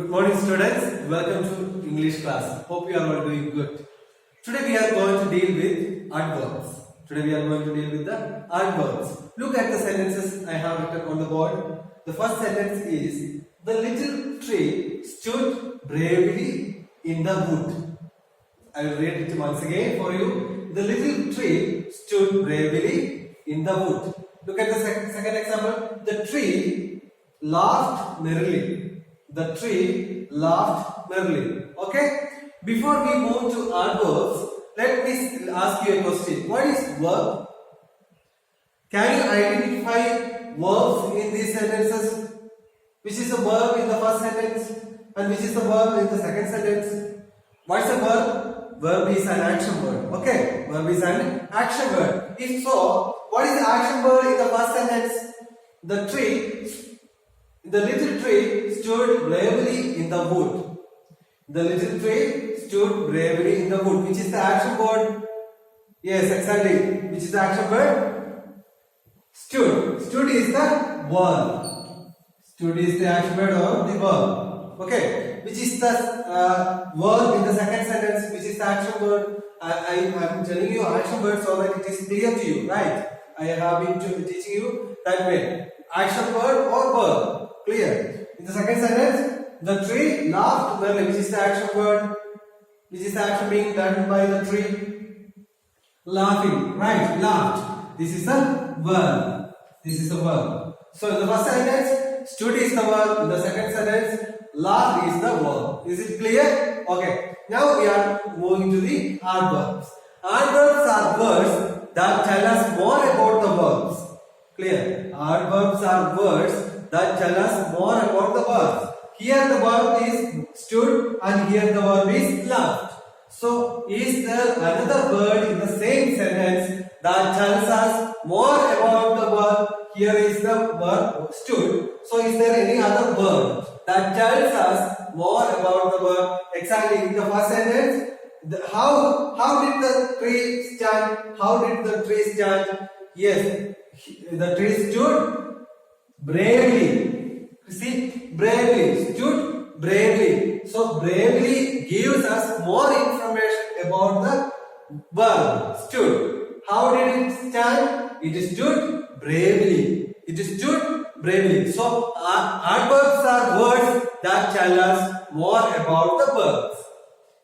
Good morning students, welcome to English class. Hope you are all doing good. Today we are going to deal with adverbs. The adverbs. Look at the sentences I have written on the board. The first sentence is, the little tree stood bravely in the wood. I will read it once again for you. The little tree stood bravely in the wood. Look at the second example. The tree laughed merrily. The tree laughed merrily. Okay? Before we move to adverbs, let me ask you a question. What is verb? Can you identify verbs in these sentences? Which is the verb in the first sentence and which is the verb in the second sentence? What is a verb? Verb is an action word. Okay? Verb is an action word. If so, what is the action word in the first sentence? The little tree stood bravely in the wood. The little tree stood bravely in the wood. Which is the action word? Yes, exactly. Which is the action word? Stood. Stood is the verb. Stood is the action word or the verb. Okay. Which is the verb in the second sentence? Which is the action word? I am telling you action word so that it is clear to you, right? I have been teaching you that way. Action word or verb. Clear. In the second sentence, the tree laughed merrily. Which is the action word? Which is the action being done by the tree? Laughing. Right. Laughed. This is the verb. This is the verb. So in the first sentence, stood is the verb. In the second sentence, laughed is the verb. Is it clear? Okay. Now we are moving to the adverbs. Adverbs are words that tell us more about the verbs. Clear. Adverbs are words that tell us more about the verbs. Here the verb is stood and here the verb is laughed. So is there another word in the same sentence that tells us more about the verb? Here is the verb stood. So is there any other word that tells us more about the verb? Exactly in the first sentence. How did the tree stand? How did the tree stand? Yes, the tree stood bravely. See, bravely, stood bravely. So bravely gives us more information about the verb stood. How did it stand? It stood bravely. It stood bravely. So adverbs are words that tell us more about the verbs.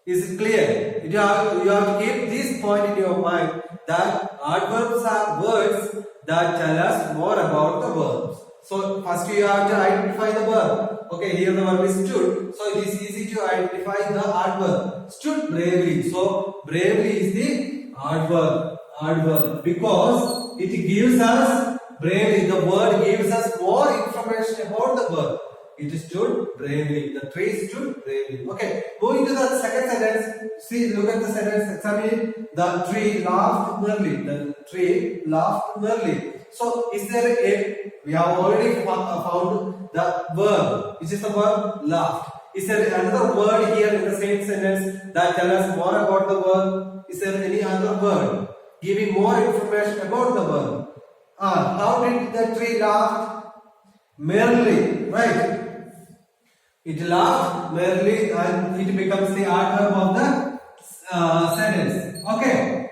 Is it clear? You have to keep this point in your mind that adverbs are words that tell us more about the verbs. So first you have to identify the verb. Okay, here the verb is stood. So it is easy to identify the adverb. Stood bravely. So bravely is the adverb. Adverb because it gives us bravely. The word gives us more information about the verb. It stood bravely. The tree stood bravely. Okay. Moving to the second sentence. See, look at the sentence. Examine it. The tree laughed merrily. The tree laughed merrily. So, is there a? We have already found the verb. Which is the verb laughed. Is there another word here in the same sentence that tells us more about the verb? Is there any other word giving more information about the verb? How did the tree laugh? Merrily, right? It laughed merrily and it becomes the adverb of the sentence. Okay.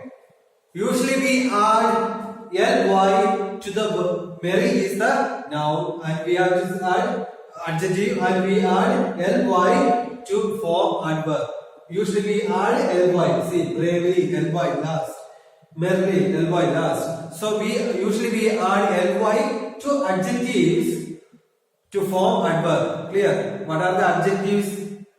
Usually we add ly to the verb. Merry is the noun and we have to add adjective and we add ly to form adverb. Usually we add ly. See, bravely, ly last. Merrily, ly last. So we add ly to adjectives to form adverb. Clear? What are the adjectives?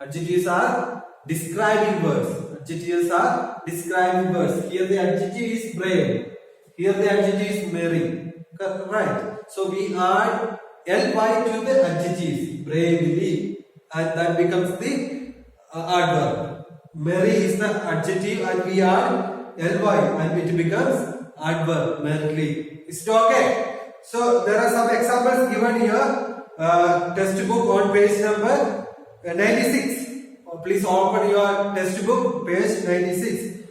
Adjectives are describing words. Adjectives are describing words. Here the adjective is brave. Here the adjective is merry. Right? So we add ly to the adjectives. Bravely. And that becomes the adverb. Merry is the adjective and we add ly and it becomes adverb. Merrily. Is it okay? So there are some examples given here. Textbook on page number 96. Please open your textbook, page 96.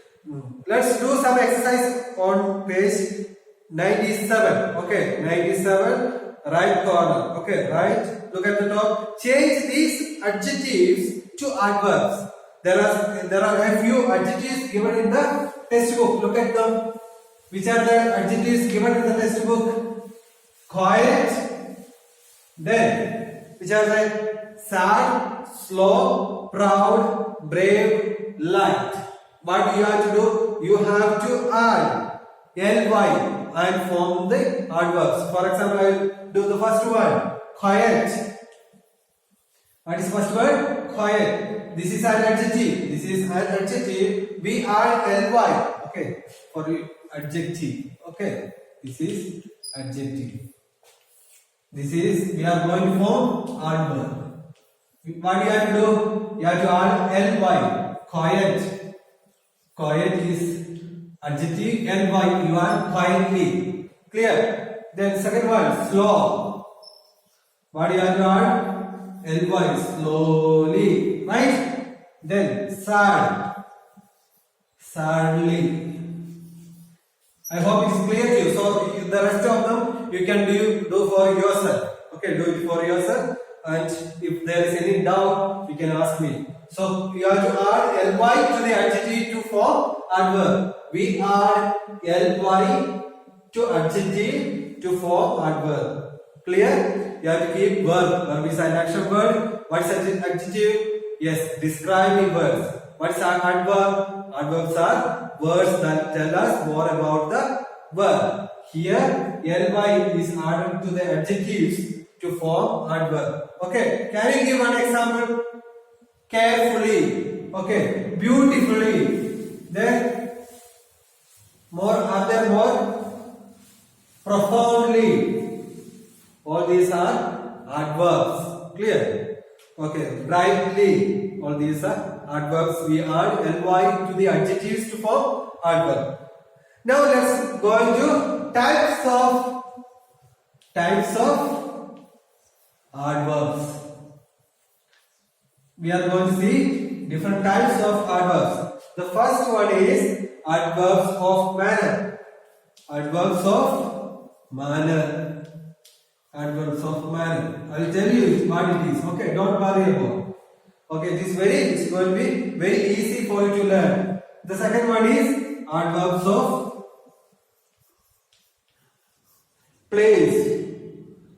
Let's do some exercise on page 97. Okay, 97, right corner. Okay, right Look at the top. Change these adjectives to adverbs. There are a few adjectives given in the textbook. Look at them. Which are the adjectives given in the textbook? Quiet. Then, which are the sad, slow, proud, brave, light. What you have to do? You have to add ly and form the adverbs. For example, I will do the first one. Quiet. What is first word? Quiet. This is an adjective. This is an adjective. We add ly. Okay. For adjective. Okay. This is adjective. This is, we are going to form adverb. What you have to do? You have to add ly. Quiet. Quiet is adjective. Ly. You add quietly. Clear? Then second one. Slow. What you have to add? Ly. Slowly. Right? Then sad. Sadly. I hope it is clear to you. So the rest of them you can do for yourself. Okay, do it for yourself. And if there is any doubt, you can ask me. So you have to add ly to the adjective to form adverb. We add ly to adjective to form adverb. Clear? You have to keep verb. Verb is an action word. What is an adjective? Yes, describing words. What is an adverb? Adverbs are words that tell us more about the verb. Here, ly is added to the adjectives to form adverb. Okay, can you give one example? Carefully. Okay, beautifully. Then, are there more? Profoundly. All these are adverbs. Clear? Okay, brightly. All these are adverbs. We add ly to the adjectives to form adverb. Now let's go into types of adverbs. We are going to see different types of adverbs. The first one is adverbs of manner. Adverbs of manner. Adverbs of manner. I will tell you what it is. Okay, don't worry about it. Okay, it's going to be very easy for you to learn. The second one is adverbs of place.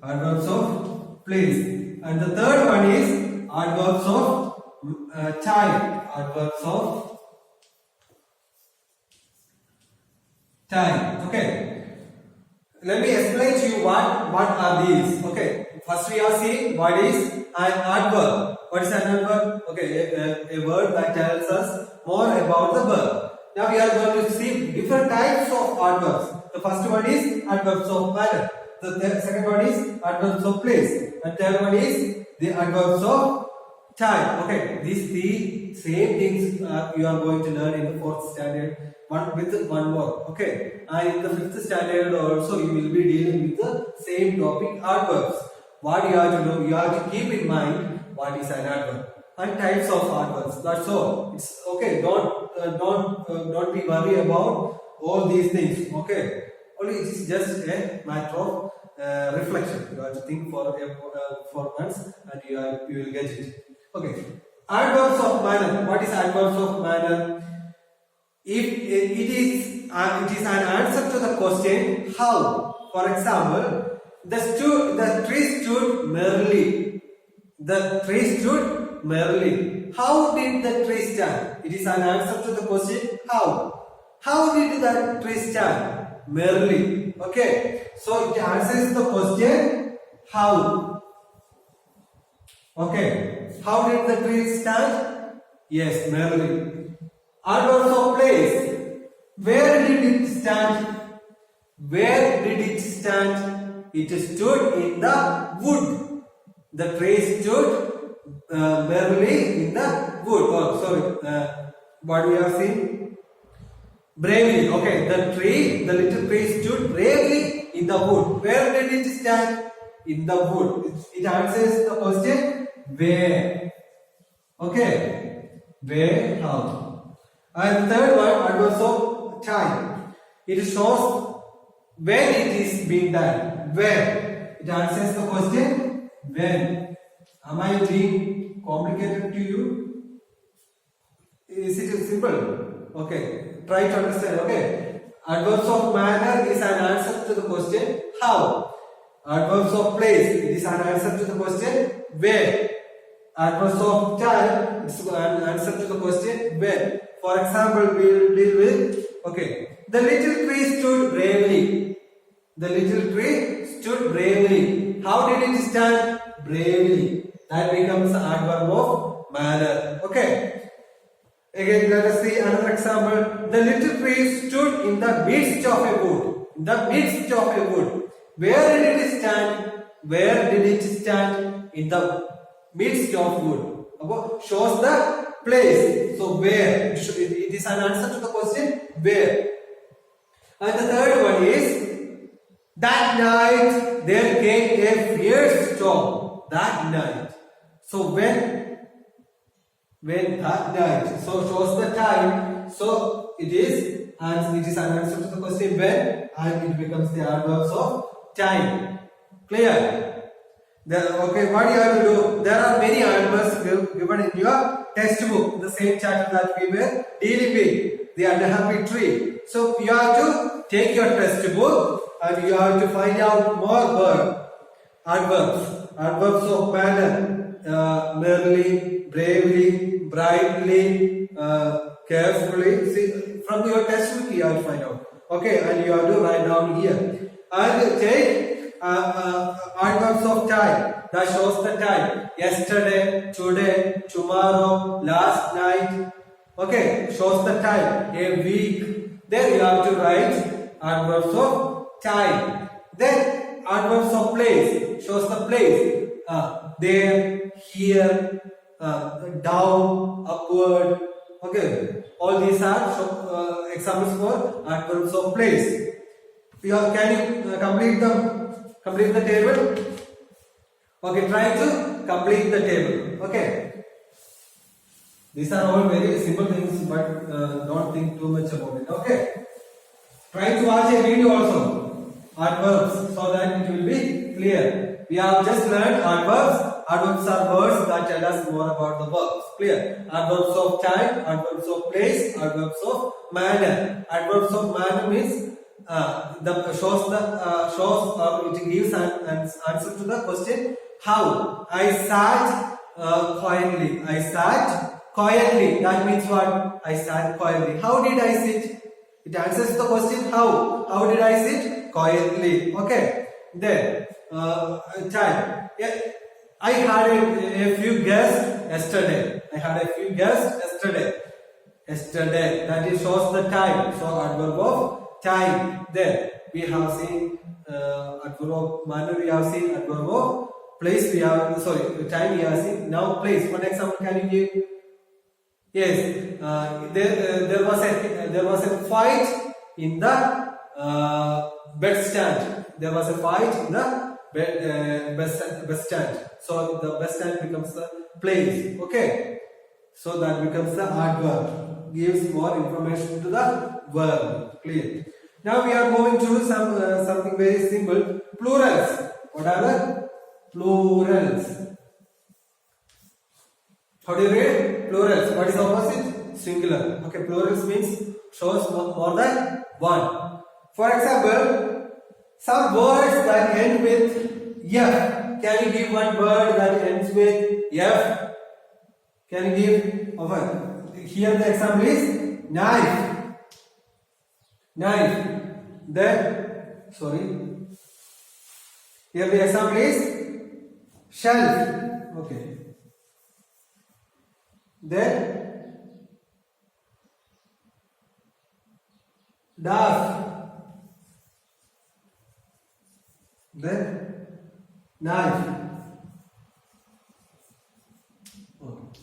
Adverbs of place. And the third one is adverbs of time. Adverbs of time. Okay. Let me explain to you what are these. Okay. First we are seeing what is an adverb. What is an adverb? Okay, a word that tells us more about the verb. Now we are going to see different types of adverbs. The first one is adverbs of manner. The second one is adverbs of place. And third one is the adverbs of time. Okay, these three same things you are going to learn in the 4th standard. One more. Okay, and in the 5th standard also you will be dealing with the same topic, adverbs. What you have to do, you have to keep in mind what is an adverb and types of adverbs. That's all. It's okay. Don't be worried about all these things. Okay, only it is just a matter of reflection. You have to think for once, and you will get it. Okay, adverbs of manner. What is adverbs of manner? If it is an answer to the question how. For example, the tree stood merrily. The tree stood merrily. How did the tree stand? It is an answer to the question how. How did the tree stand? Merrily. Okay. So it answers the question how. Okay. How did the tree stand? Yes, merrily. Adverbs of place. Where did it stand? Where did it stand? It stood in the wood. The tree stood merrily in the wood. Oh, sorry. What we are seeing? Bravely. Okay. The little tree stood bravely in the wood. Where did it stand? In the wood. It answers the question where. Okay. Where, how. And third one, adverbs of time. It shows when it is being done. When. It answers the question when. Am I being complicated to you? Is it simple? Okay. Try to understand. Okay. Adverbs of manner is an answer to the question how. Adverbs of place, it is an answer to the question where. Adverbs of time, it's an answer to the question when. For example, we will deal with, okay, the little tree stood bravely. The little tree stood bravely. How did it stand? Bravely. That becomes an adverb of manner. Okay. Again, let us see another example. The little tree stood in the midst of a wood. In the midst of a wood. Where did it stand? Where did it stand? In the midst of wood. Shows the place. So where? It is an answer to the question where. And the third one is, that night there came a fierce storm. That night. So when that night. So shows the time. So it is an answer to the question when, and it becomes the adverbs of time. Clear? Okay, what you have to do? There are many adverbs given in your textbook, the same chapter that we were dealing with, the unhappy tree. So you have to take your textbook and you have to find out more adverbs. Adverbs of manner, merrily, bravely, brightly, carefully. See, from your textbook you have to find out. Okay, and you have to write down here. And take adverbs of time, that shows the time. Yesterday, today, tomorrow, last night. Okay, shows the time. A week. Then you have to write adverbs of time. Then adverbs of place, shows the place. There, here, down, upward. Okay, all these are examples for adverbs of place. Can you complete the table? Okay, try to complete the table. Okay. These are all very simple things, but don't think too much about it. Okay. Try to watch a video also. Adverbs, so that it will be clear. We have just learned adverbs. Adverbs are words that tell us more about the verbs. Clear? Adverbs of time, adverbs of place, adverbs of manner. Adverbs of manner means it gives an answer to the question how. I sat quietly. I sat quietly. That means what? I sat quietly. How did I sit? It answers the question how. How did I sit? Quietly. Okay. Then time. Yeah. I had a few guests yesterday. I had a few guests yesterday. Yesterday. That is shows the time. So adverb of time. Then we have seen adverb of manner. We have seen adverb of place. We have time. We have seen now place. One example can you give? Yes. There was a fight in the bed stand. There was a fight in the bed stand. So the bed stand becomes the place. Okay. So that becomes the adverb. Gives more information to the verb. Clear. Now we are moving to something very simple. Plurals. What are the plurals? How do you read? Plurals. What is opposite? Singular. Okay, plurals means shows more than one. For example, some words that end with F. Can you give one word that ends with F? Can you give? Okay. Here the example is knife. Knife. Then, here the example is shelf. Okay. Then, dust. Then, knife. Okay.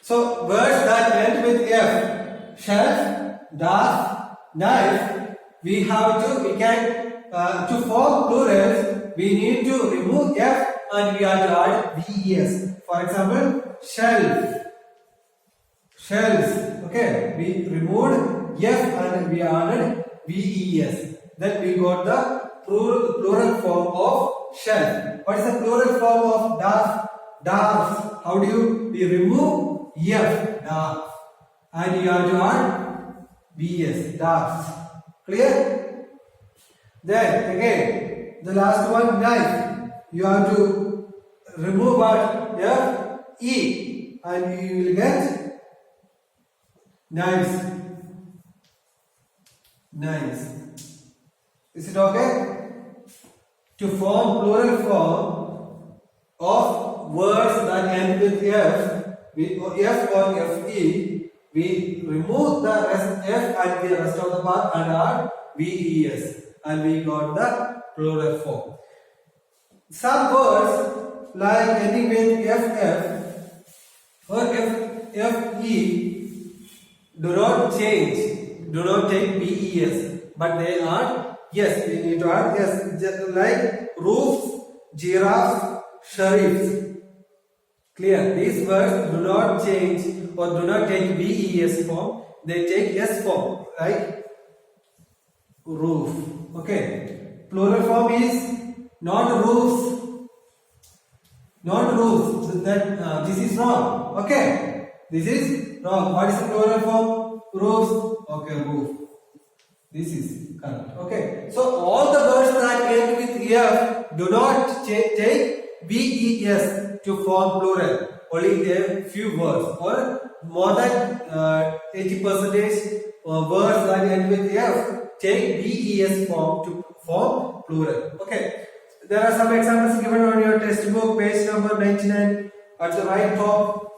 So, words that end with F, shelf, dust, knife, we can to form plurals, we need to remove F and we have to add VES. For example, shelf, shelves. Okay, we removed F and we added VES. Then we got the plural form of shelf. What is the plural form of dust? Dwarfs. How do you? We remove F. Dwarf. And you have to add BS. Dwarfs. Clear? Then again, the last one, knife. You have to remove what? F. E. And you will get knives. Knives. Is it okay? To form plural form of words that end with F, F or FE, we remove the rest F and the rest of the part and add VES, and we got the plural form. Some words like ending with FF or FE do not change, do not take BES, but they are yes, we need to add yes, just like roofs, giraffes, sheriffs. Clear? These words do not change or do not take BES form, they take S form, like roof. Okay. Plural form is not roofs. Not roofs. That this is wrong. Okay. This is wrong. What is the plural form? Roofs. Okay, roof. This is correct. Okay. So all the words that end with F do not take BES to form plural. Only a few words or more than 80% words that end with F take BES form to form plural. Okay. There are some examples given on your textbook, page number 99 at the right top.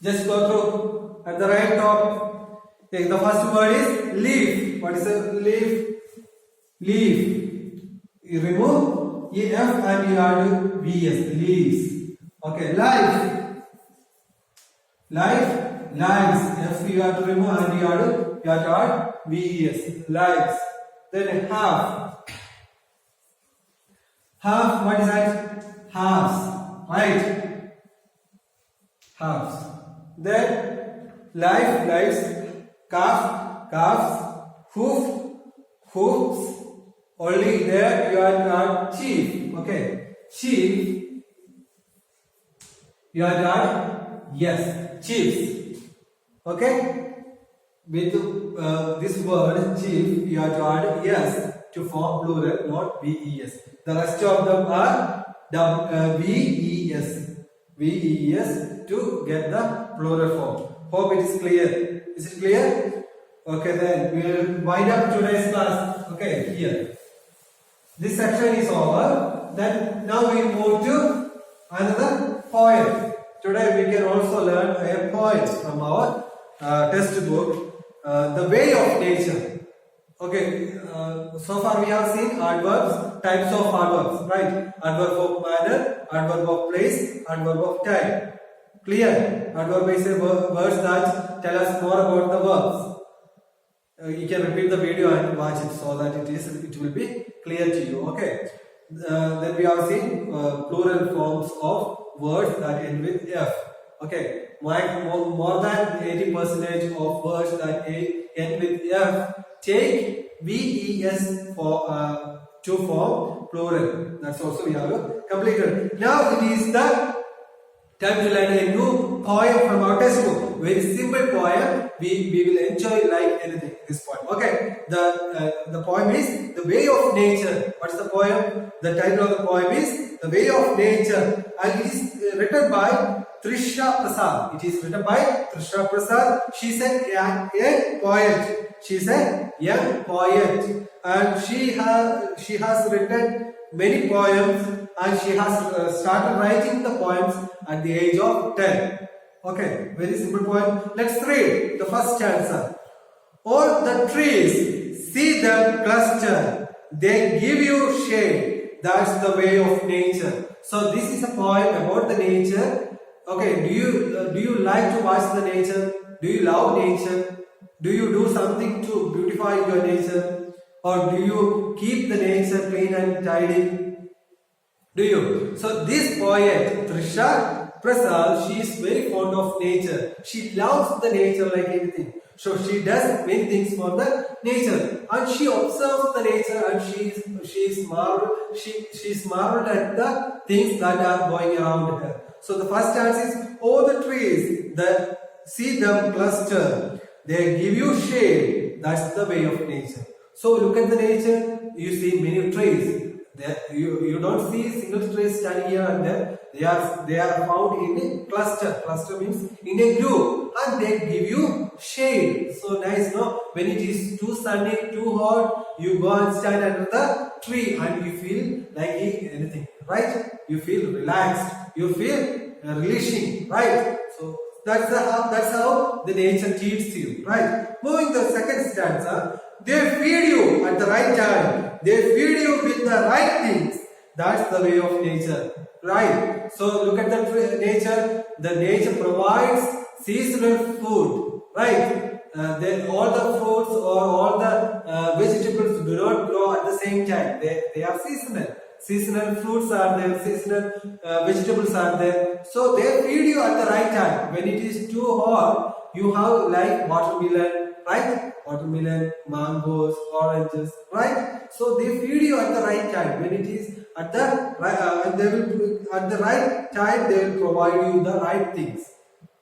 Just go through at the right top. Okay, the first word is leaf. What is a leaf? Leaf. You remove EF and you add VS. Leaves. Okay, life. Life. Lives. F you have to remove and you have to add VES. Lives. Then half. Half. What is that? Halves. Right. Halves. Then life. Lives. Calf, calves, hoof, hoofs. Only there you are chief. Okay, chief. You are yes, chiefs. Okay, with this word chief, you have to add yes to form plural, not VES. The rest of them are VES. VES to get the plural form. Hope it is clear. Is it clear? Okay, then we will wind up today's class. Okay, here. This section is over. Then now we move to another poem. Today we can also learn a poem from our textbook, The Way of Nature. Okay, so far we have seen adverbs, types of adverbs, right? Adverb of manner, adverb of place, adverb of time. Clear? Adverb is a words that tell us more about the verbs. You can repeat the video and watch it so that it will be clear to you. Okay. Then we have seen plural forms of words that end with F. Okay. More than 80% of words that end with F take VES for to form plural. That's also we have completed. Now it is the time to learn a new poem from our textbook. Very simple poem. We will enjoy like anything. This poem. Okay. The poem is The Way of Nature. What is the poem? The title of the poem is The Way of Nature, and it is written by Trisha Prasad. It is written by Trisha Prasad. She is a young poet. She is a young poet, and she has written many poems, and she has started writing the poems at the age of 10. Okay, very simple poem. Let's read the first stanza. All the trees, see them cluster, they give you shade. That's the way of nature. So this is a poem about the nature. Okay, do you like to watch the nature? Do you love nature? Do you do something to beautify your nature? Or do you keep the nature clean and tidy? Do you? So this poet, Trisha Prasad, she is very fond of nature. She loves the nature like anything. So she does many things for the nature, and she observes the nature, and she's marveled at the things that are going around her. So the first chance is all the trees, see them cluster, they give you shade. That's the way of nature. So look at the nature. You see many trees. You don't see single trees standing here and there. They are found in a cluster. Cluster means in a group, and they give you shade. So nice, no? When it is too sunny, too hot, you go and stand under the tree, and you feel like anything, right? You feel relaxed. You feel relishing, right? So that's how the nature treats you, right? Moving to the second stanza. They feed you at the right time. They feed you with the right things. That's the way of nature, right? So look at the nature. The nature provides seasonal food, right? All the fruits or all the vegetables do not grow at the same time. They are seasonal. Seasonal fruits are there, seasonal vegetables are there. So they feed you at the right time. When it is too hot, you have like watermelon, right? Watermelon, mangoes, oranges, right? So they feed you at the right time. When it is at the right time, they will provide you the right things.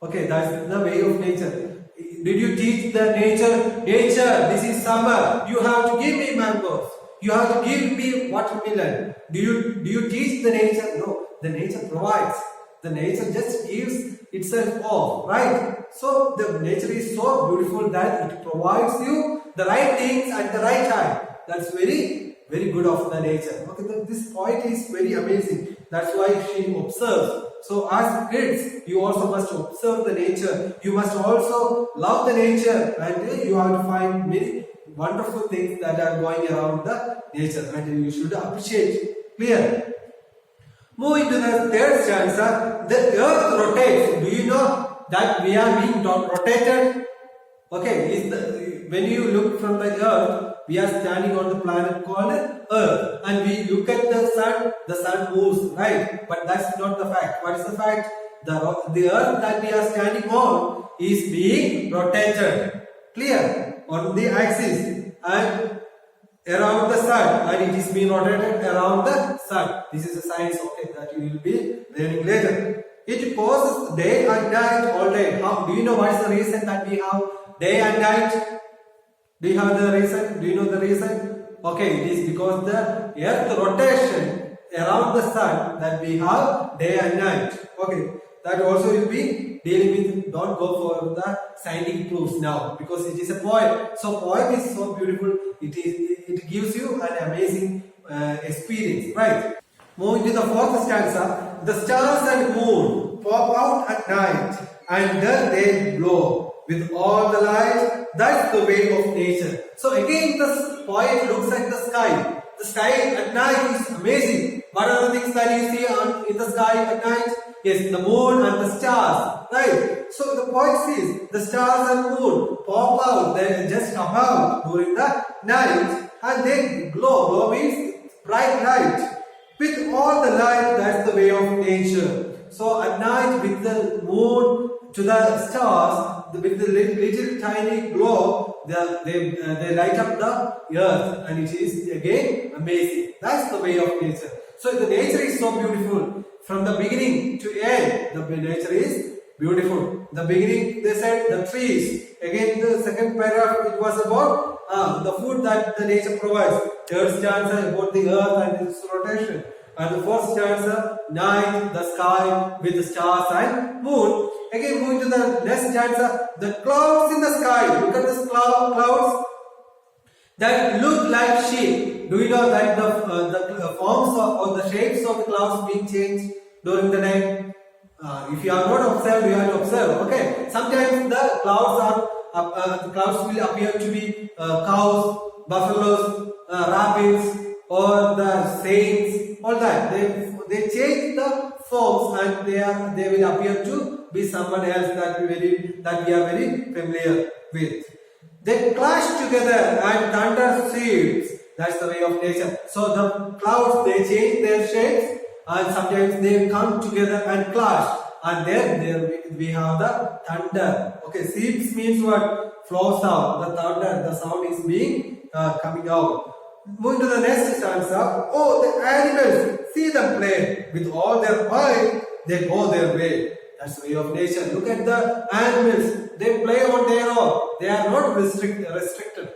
Okay, that's the way of nature. Did you teach the nature? Nature, this is summer. You have to give me mangoes. You have to give me watermelon. Do you teach the nature? No, the nature provides. The nature just gives itself off, right? So the nature is so beautiful that it provides you the right things at the right time. That's very, very good of the nature. Okay, this poet is very amazing. That's why she observes. So as kids, you also must observe the nature. You must also love the nature, and you have to find many wonderful things that are going around the nature, and you should appreciate. Clear? Moving to the third stanza, the earth rotates. Do you know that we are being rotated? Okay, when you look from the earth, we are standing on the planet called Earth, and we look at the sun moves, right? But that's not the fact. What is the fact? The earth that we are standing on is being rotated. Clear? On the axis and around the sun, and it is being rotated around the sun. This is a science, okay, that you will be learning later. It pauses day and night all day. How do you know what is the reason that we have day and night? Do you have the reason? Do you know the reason? Okay, it is because the earth rotation around the sun that we have day and night. Okay, that also will be dealing with. Don't go for the scientific proofs now, because it is a poem. So poem is so beautiful. It gives you an amazing experience, right? Moving to the fourth stanza, the stars and moon pop out at night, and then they glow with all the light. That's the way of nature. So again, the poet looks at the sky. The sky at night is amazing. What are the things that you see in the sky at night? Yes, the moon and the stars, right? So the poet sees the stars and moon pop out, they just above during the night, and they glow. Glow means bright light. With all the light, that's the way of nature. So at night, with the moon to the stars, with the little tiny glow, they light up the earth, and it is again amazing. That's the way of nature. So the nature is so beautiful. From the beginning to end, the nature is beautiful. The beginning, they said the trees. Again, the second paragraph, it was about the food that the nature provides. Third stanza about the earth and its rotation. And the fourth stanza, night, the sky with the stars and moon. Again, moving to the next stanza, the clouds in the sky. Look at the clouds that look like sheep. Do you know that the forms or the shapes of the clouds being changed during the night? If you are not observed, you have to observe. Okay. Sometimes the clouds will appear to be cows, buffaloes, rabbits, or the saints. All that they change the forms, and they will appear to be someone else that we are very familiar with. They clash together and thunder sweeps. That's the way of nature. So the clouds, they change their shapes, and sometimes they come together and clash. And then we have the thunder. Okay, sweeps means what? flows out. The thunder, the sound is being coming out. Moving to the next stanza. Oh, the animals, see them play. With all their might, they go their way. That's the way of nature. Look at the animals. They play on their own. They are not restricted,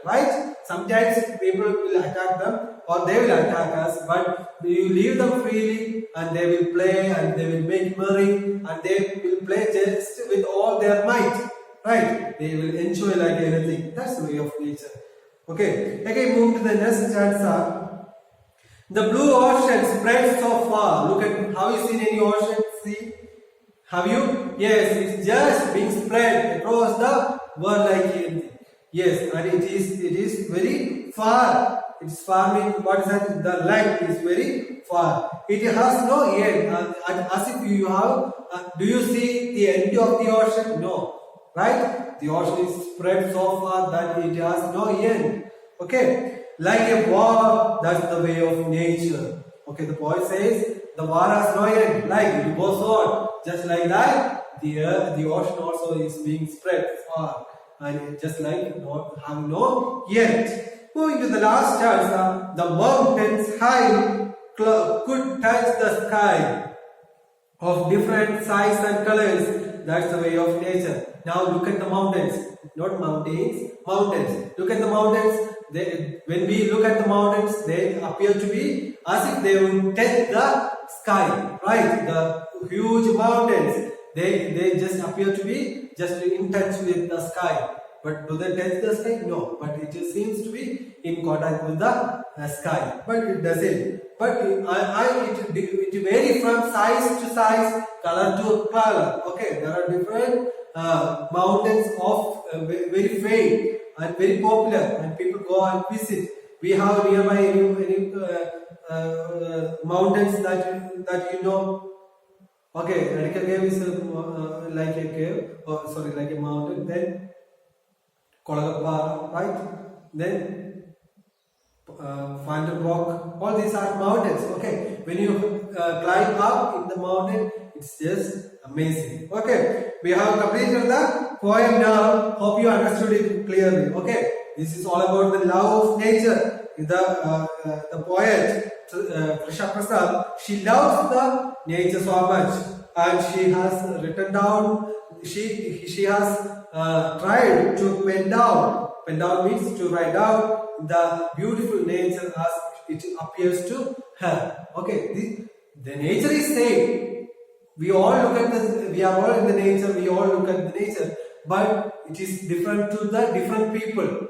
right? Sometimes people will attack them or they will attack us, but you leave them freely and they will play and they will make merry and they will play just with all their might, right? They will enjoy like anything. That's the way of nature. Okay, again move to the next stanza. The blue ocean spreads so far. Look at, have you seen any ocean? See? Have you? Yes, it's just being spread across the world like anything. Yes, and it is very far. It's far means what is that? The length is very far. It has no end. As if you have. Do you see the end of the ocean? No, right? The ocean is spread so far that it has no end. Okay, like a war. That's the way of nature. Okay, the poet says the war has no end. Like it goes on. Just like that, the ocean also is being spread far, and just like not having no end. Moving to the last stanza, the mountains high could touch the sky of different size and colors. That's the way of nature. Now look at the mountains, not mountains, mountains. Look at the mountains. When we look at the mountains, they appear to be as if they would touch the sky, right? The huge mountains, they just appear to be just in touch with the sky. But do they touch the sky? No. But it seems to be in contact with the sky. But it doesn't. But it varies from size to size, color to color. Okay, there are different mountains of very famed and very popular, and people go and visit. We have nearby any mountains that you know. Okay, Radical Cave is like a cave, like a mountain. Then Kolagappa, right? Then Phantom Rock. All these are mountains. Okay, when you climb up in the mountain, it's just amazing. Okay, we have completed the poem now. Hope you understood it clearly. Okay, this is all about the love of nature. The poet Trisha Prasad, she loves the nature so much, and she has written down. She has tried to pen down. Pen down means to write down the beautiful nature as it appears to her. Okay, the nature is same. We all look at we are all in the nature. We all look at the nature, but it is different to the different people.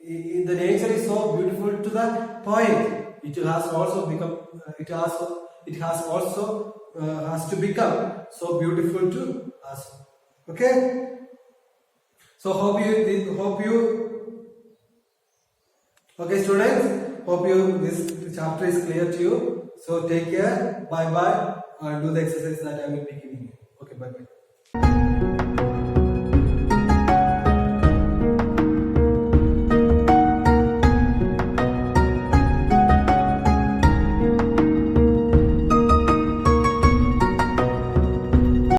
The nature is so beautiful to the point. It has also become. It has also has to become so beautiful to us. Okay. So hope you. Okay, students. Hope this chapter is clear to you. So take care. Bye bye. And do the exercise that I will be giving you. Okay. Bye bye.